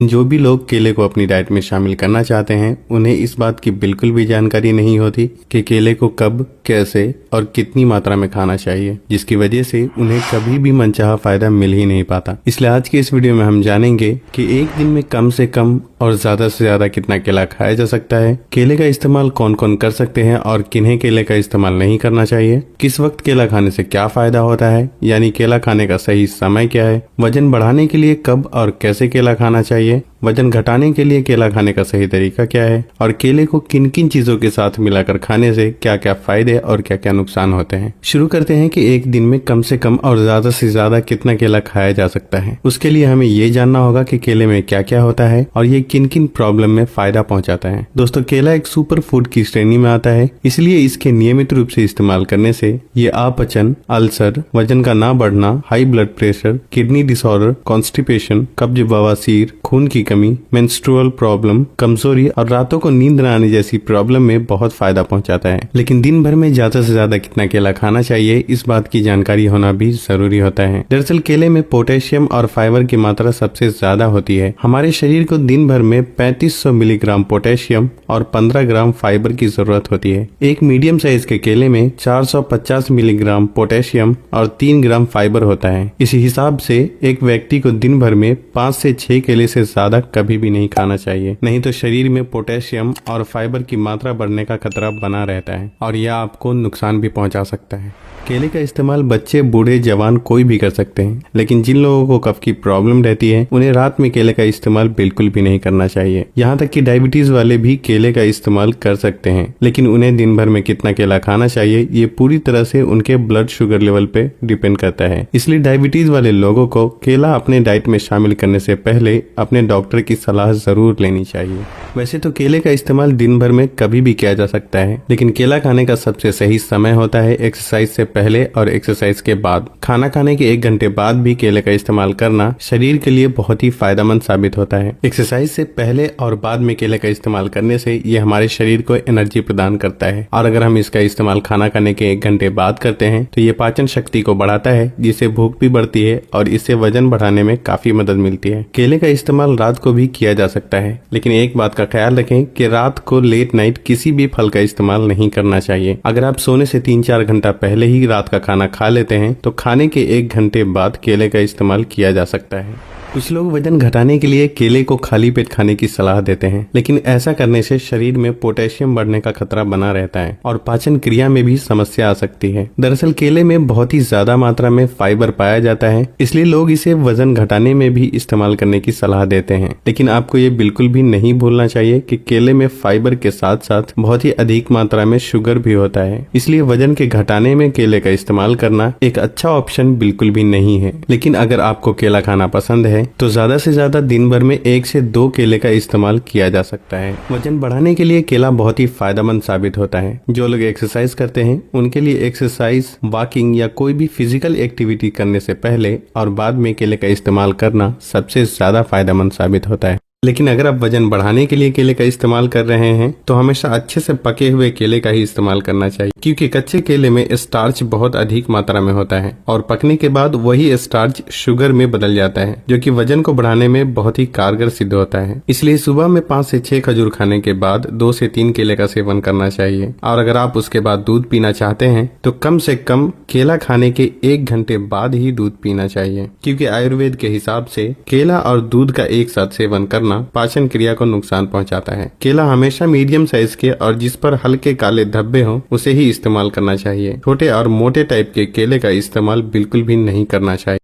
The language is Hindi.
जो भी लोग केले को अपनी डाइट में शामिल करना चाहते हैं उन्हें इस बात की बिल्कुल भी जानकारी नहीं होती कि केले को कब, कैसे और कितनी मात्रा में खाना चाहिए, जिसकी वजह से उन्हें कभी भी मनचाहा फायदा मिल ही नहीं पाता। इसलिए आज की इस वीडियो में हम जानेंगे कि एक दिन में कम से कम और ज्यादा से ज्यादा कितना केला खाया जा सकता है, केले का इस्तेमाल कौन कौन कर सकते हैं और किन्हें केले का इस्तेमाल नहीं करना चाहिए, किस वक्त केला खाने से क्या फायदा होता है, यानी केला खाने का सही समय क्या है, वजन बढ़ाने के लिए कब और कैसे केला खाना चाहिए, वजन घटाने के लिए केला खाने का सही तरीका क्या है और केले को किन किन चीजों के साथ मिलाकर खाने से क्या क्या फायदे और क्या क्या नुकसान होते हैं। शुरू करते हैं कि एक दिन में कम से कम और ज्यादा से ज्यादा कितना केला खाया जा सकता है। उसके लिए हमें ये जानना होगा कि केले में क्या क्या होता है और ये किन किन प्रॉब्लम में फायदा पहुंचाता है। दोस्तों, केला एक सुपर फूड की श्रेणी में आता है, इसलिए इसके नियमित रूप से इस्तेमाल करने से ये अपचन, अल्सर, वजन का ना बढ़ना, high blood pressure, kidney disorder, constipation, कब्ज, बवासीर, खून की कमी, मेंस्ट्रुअल प्रॉब्लम, कमजोरी और रातों को नींद न आने जैसी प्रॉब्लम में बहुत फायदा पहुंचाता है। लेकिन दिन भर में ज्यादा से ज्यादा कितना केला खाना चाहिए, इस बात की जानकारी होना भी जरूरी होता है। दरअसल केले में पोटेशियम और फाइबर की मात्रा सबसे ज्यादा होती है। हमारे शरीर को दिन भर में 3500 मिलीग्राम पोटेशियम और 15 ग्राम फाइबर की जरूरत होती है। एक मीडियम साइज के केले में 450 मिलीग्राम पोटेशियम और 3 ग्राम फाइबर होता है। इसी हिसाब से एक व्यक्ति को दिन भर में 5 से 6 केले से ज्यादा कभी भी नहीं खाना चाहिए, नहीं तो शरीर में पोटेशियम और फाइबर की मात्रा बढ़ने का खतरा बना रहता है और यह आपको नुकसान भी पहुंचा सकता है। केले का इस्तेमाल बच्चे, बूढ़े, जवान कोई भी कर सकते हैं, लेकिन जिन लोगों को कफ की प्रॉब्लम रहती है उन्हें रात में केले का इस्तेमाल बिल्कुल भी नहीं करना चाहिए। यहाँ तक कि डायबिटीज वाले भी केले का इस्तेमाल कर सकते हैं, लेकिन उन्हें दिन भर में कितना केला खाना चाहिए ये पूरी तरह से उनके ब्लड शुगर लेवल पे डिपेंड करता है। इसलिए डायबिटीज वाले लोगों को केला अपने डाइट में शामिल करने से पहले अपने डॉक्टर की सलाह जरूर लेनी चाहिए। वैसे तो केले का इस्तेमाल दिन भर में कभी भी किया जा सकता है, लेकिन केला खाने का सबसे सही समय होता है एक्सरसाइज से पहले और एक्सरसाइज के बाद। खाना खाने के 1 घंटे बाद भी केले का इस्तेमाल करना शरीर के लिए बहुत ही फायदेमंद साबित होता है। एक्सरसाइज से पहले और बाद में केले का इस्तेमाल करने से ये हमारे शरीर को एनर्जी प्रदान करता है, और अगर हम इसका इस्तेमाल खाना खाने के 1 घंटे बाद करते हैं तो ये पाचन शक्ति को बढ़ाता है, जिससे भूख भी बढ़ती है और इससे वजन बढ़ाने में काफी मदद मिलती है। केले का इस्तेमाल रात को भी किया जा सकता है, लेकिन एक बात का ख्याल रखें कि रात को लेट नाइट किसी भी फल का इस्तेमाल नहीं करना चाहिए। अगर आप सोने से 3-4 घंटा पहले ही रात का खाना खा लेते हैं तो खाने के 1 घंटे बाद केले का इस्तेमाल किया जा सकता है। कुछ लोग वजन घटाने के लिए केले को खाली पेट खाने की सलाह देते हैं, लेकिन ऐसा करने से शरीर में पोटेशियम बढ़ने का खतरा बना रहता है और पाचन क्रिया में भी समस्या आ सकती है। दरअसल केले में बहुत ही ज्यादा मात्रा में फाइबर पाया जाता है, इसलिए लोग इसे वजन घटाने में भी इस्तेमाल करने की सलाह देते हैं। लेकिन आपको ये बिल्कुल भी नहीं भूलना चाहिए कि केले में फाइबर के साथ साथ बहुत ही अधिक मात्रा में शुगर भी होता है, इसलिए वजन के घटाने में केले का इस्तेमाल करना एक अच्छा ऑप्शन बिल्कुल भी नहीं है। लेकिन अगर आपको केला खाना पसंद है तो ज्यादा से ज्यादा दिन भर में 1 से 2 केले का इस्तेमाल किया जा सकता है। वजन बढ़ाने के लिए केला बहुत ही फायदेमंद साबित होता है। जो लोग एक्सरसाइज करते हैं उनके लिए एक्सरसाइज, वॉकिंग या कोई भी फिजिकल एक्टिविटी करने से पहले और बाद में केले का इस्तेमाल करना सबसे ज्यादा फायदेमंद साबित होता है। लेकिन अगर आप वजन बढ़ाने के लिए केले का इस्तेमाल कर रहे हैं तो हमेशा अच्छे से पके हुए केले का ही इस्तेमाल करना चाहिए, क्योंकि कच्चे केले में स्टार्च बहुत अधिक मात्रा में होता है और पकने के बाद वही स्टार्च शुगर में बदल जाता है, जो कि वजन को बढ़ाने में बहुत ही कारगर सिद्ध होता है। इसलिए सुबह में 5 से 6 खजूर खाने के बाद 2 से 3 केले का सेवन करना चाहिए, और अगर आप उसके बाद दूध पीना चाहते हैं तो कम से कम केला खाने के 1 घंटे बाद ही दूध पीना चाहिए, क्योंकि आयुर्वेद के हिसाब से केला और दूध का एक साथ सेवन करना पाचन क्रिया को नुकसान पहुंचाता है। केला हमेशा मीडियम साइज के और जिस पर हल्के काले धब्बे हों उसे ही इस्तेमाल करना चाहिए। छोटे और मोटे टाइप के केले का इस्तेमाल बिल्कुल भी नहीं करना चाहिए।